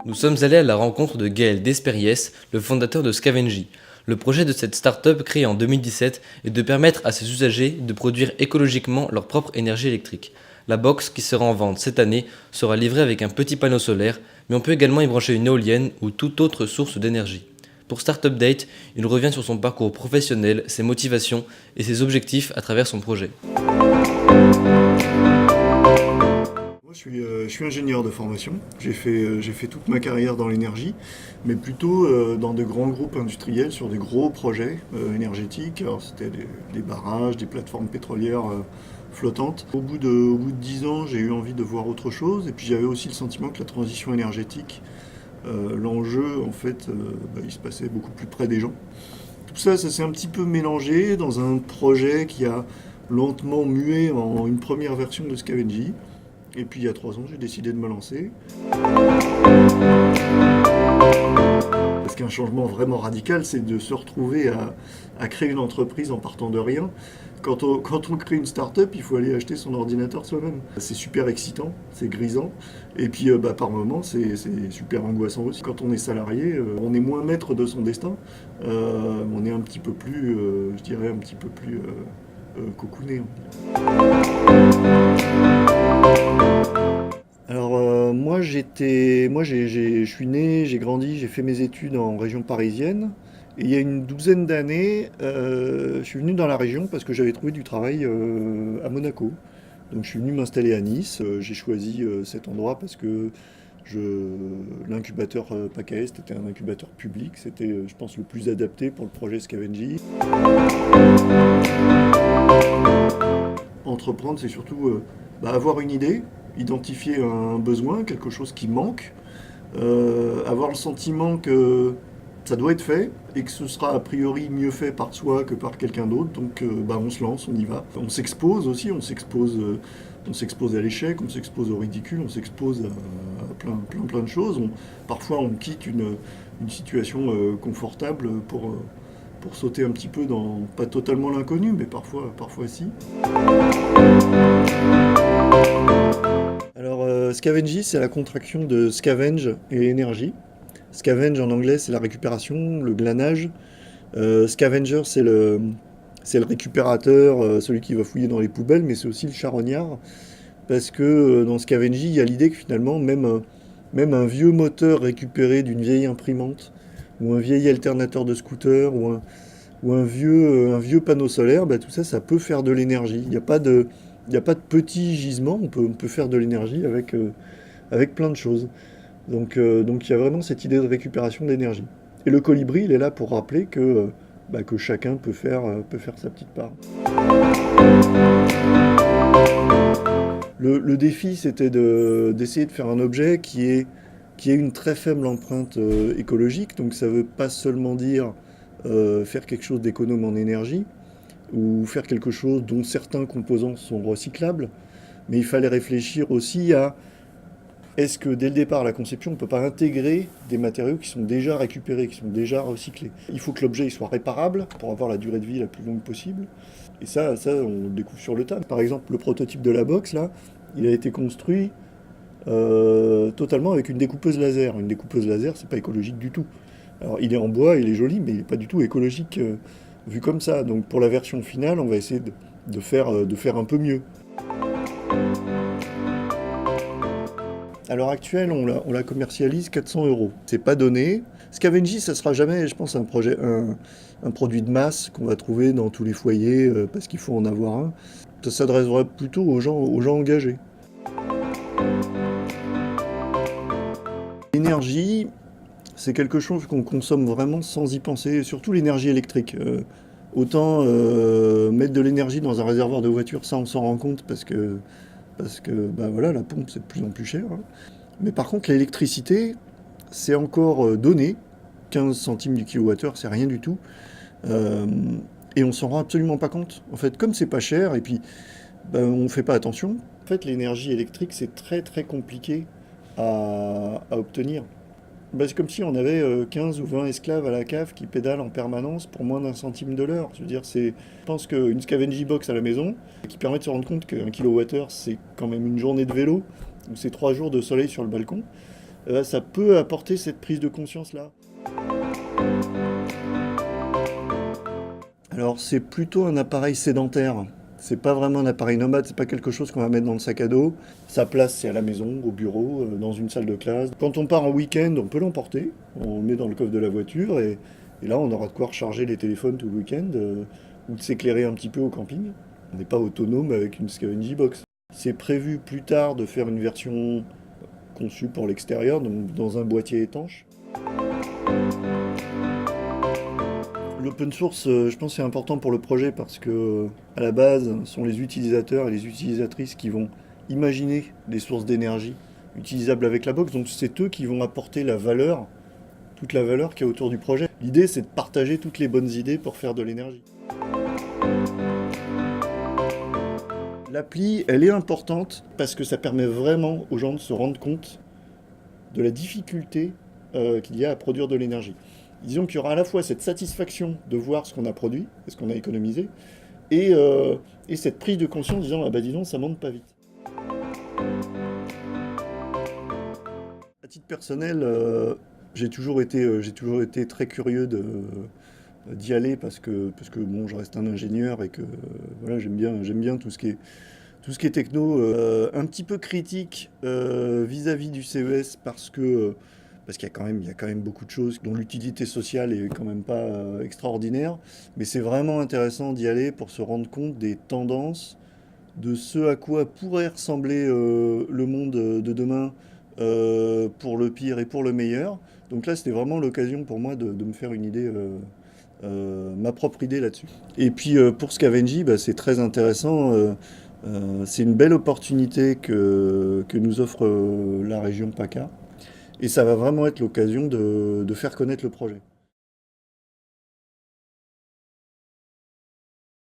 Nous sommes allés à la rencontre de Gaël Despériès, le fondateur de Scavengy. Le projet de cette start-up créée en 2017 est de permettre à ses usagers de produire écologiquement leur propre énergie électrique. La box, qui sera en vente cette année, sera livrée avec un petit panneau solaire, mais on peut également y brancher une éolienne ou toute autre source d'énergie. Pour Startup Date, il revient sur son parcours professionnel, ses motivations et ses objectifs à travers son projet. Je suis ingénieur de formation. J'ai fait toute ma carrière dans l'énergie, mais plutôt dans de grands groupes industriels sur des gros projets énergétiques. Alors c'était des barrages, des plateformes pétrolières flottantes. Au bout de 10 ans, j'ai eu envie de voir autre chose, et puis j'avais aussi le sentiment que la transition énergétique, l'enjeu, en fait, il se passait beaucoup plus près des gens. Tout ça, ça s'est un petit peu mélangé dans un projet qui a lentement mué en une première version de Scavengy. Et puis il y a 3 ans, j'ai décidé de me lancer. Parce qu'un changement vraiment radical, c'est de se retrouver à créer une entreprise en partant de rien. Quand on crée une start-up, il faut aller acheter son ordinateur soi-même. C'est super excitant, c'est grisant, et puis par moments, c'est super angoissant aussi. Quand on est salarié, on est moins maître de son destin, on est un petit peu plus, je dirais, un petit peu plus cocooné. Alors je suis né, j'ai grandi, j'ai fait mes études en région parisienne. Et il y a une douzaine d'années, je suis venu dans la région parce que j'avais trouvé du travail à Monaco. Donc je suis venu m'installer à Nice. J'ai choisi cet endroit parce que l'incubateur PACAEST était un incubateur public. C'était, je pense, le plus adapté pour le projet Scavengy. Entreprendre, c'est surtout avoir une idée, identifier un besoin, quelque chose qui manque, avoir le sentiment que ça doit être fait et que ce sera a priori mieux fait par soi que par quelqu'un d'autre. Donc on se lance, on y va. On s'expose aussi, on s'expose à l'échec, on s'expose au ridicule, on s'expose à plein de choses. Parfois on quitte une situation confortable pour sauter un petit peu dans, pas totalement l'inconnu, mais parfois si. Alors, Scavengy, c'est la contraction de scavenge et énergie. Scavenge en anglais, c'est la récupération, le glanage. Scavenger, c'est le récupérateur, celui qui va fouiller dans les poubelles, mais c'est aussi le charognard. Parce que dans Scavengy, il y a l'idée que finalement, même un vieux moteur récupéré d'une vieille imprimante, ou un vieil alternateur de scooter, ou un vieux panneau solaire, tout ça, ça peut faire de l'énergie. Il n'y a pas de petit gisement, on peut faire de l'énergie avec plein de choses. Donc il y a vraiment cette idée de récupération d'énergie. Et le colibri, il est là pour rappeler que chacun peut faire sa petite part. Le défi, c'était d'essayer de faire un objet qui ait une très faible empreinte écologique. Donc ça ne veut pas seulement dire faire quelque chose d'économe en énergie, ou faire quelque chose dont certains composants sont recyclables, mais il fallait réfléchir aussi à est-ce que dès le départ, à la conception, on ne peut pas intégrer des matériaux qui sont déjà récupérés, qui sont déjà recyclés. Il faut que l'objet soit réparable pour avoir la durée de vie la plus longue possible. Et ça, on le découvre sur le tas. Par exemple, le prototype de la box, là, il a été construit totalement avec une découpeuse laser. Une découpeuse laser, c'est pas écologique du tout. Alors, il est en bois, il est joli, mais il n'est pas du tout écologique vu comme ça. Donc, pour la version finale, on va essayer de faire un peu mieux. À l'heure actuelle, on la commercialise 400 euros. C'est pas donné. Scavengy, ça sera jamais, je pense, un produit de masse qu'on va trouver dans tous les foyers parce qu'il faut en avoir un. Ça s'adressera plutôt aux gens engagés. L'énergie, c'est quelque chose qu'on consomme vraiment sans y penser, surtout l'énergie électrique. Autant mettre de l'énergie dans un réservoir de voiture, ça on s'en rend compte parce que la pompe c'est de plus en plus cher. Hein. Mais par contre l'électricité, c'est encore donné, 15 centimes du kilowattheure, c'est rien du tout. Et on s'en rend absolument pas compte. En fait, comme c'est pas cher, et puis on fait pas attention. En fait, l'énergie électrique, c'est très très compliqué à obtenir. C'est comme si on avait 15 ou 20 esclaves à la cave qui pédalent en permanence pour moins d'un centime de l'heure. Je veux dire, je pense qu'une Scavengy box à la maison, qui permet de se rendre compte qu'un kilowattheure, c'est quand même une journée de vélo, ou c'est 3 jours de soleil sur le balcon, ça peut apporter cette prise de conscience-là. Alors c'est plutôt un appareil sédentaire. C'est pas vraiment un appareil nomade, c'est pas quelque chose qu'on va mettre dans le sac à dos. Sa place c'est à la maison, au bureau, dans une salle de classe. Quand on part en week-end, on peut l'emporter. On le met dans le coffre de la voiture et là on aura de quoi recharger les téléphones tout le week-end ou de s'éclairer un petit peu au camping. On n'est pas autonome avec une Scavengy Box. C'est prévu plus tard de faire une version conçue pour l'extérieur, donc dans un boîtier étanche. L'open source, je pense que c'est important pour le projet parce que, à la base, ce sont les utilisateurs et les utilisatrices qui vont imaginer des sources d'énergie utilisables avec la box. Donc c'est eux qui vont apporter la valeur, toute la valeur qu'il y a autour du projet. L'idée, c'est de partager toutes les bonnes idées pour faire de l'énergie. L'appli, elle est importante parce que ça permet vraiment aux gens de se rendre compte de la difficulté qu'il y a à produire de l'énergie. Disons qu'il y aura à la fois cette satisfaction de voir ce qu'on a produit et ce qu'on a économisé, et cette prise de conscience disant ah bah dis donc ça monte pas vite. À titre personnel, j'ai toujours été très curieux d'y aller parce que bon, je reste un ingénieur et que voilà, j'aime bien tout ce qui est techno, un petit peu critique vis-à-vis du CES parce qu'il y a quand même beaucoup de choses dont l'utilité sociale est quand même pas extraordinaire, mais c'est vraiment intéressant d'y aller pour se rendre compte des tendances, de ce à quoi pourrait ressembler le monde de demain pour le pire et pour le meilleur. Donc là, c'était vraiment l'occasion pour moi de me faire une idée, ma propre idée là-dessus. Et puis pour Scavengy, bah, c'est très intéressant. C'est une belle opportunité que nous offre la région PACA. Et ça va vraiment être l'occasion de faire connaître le projet.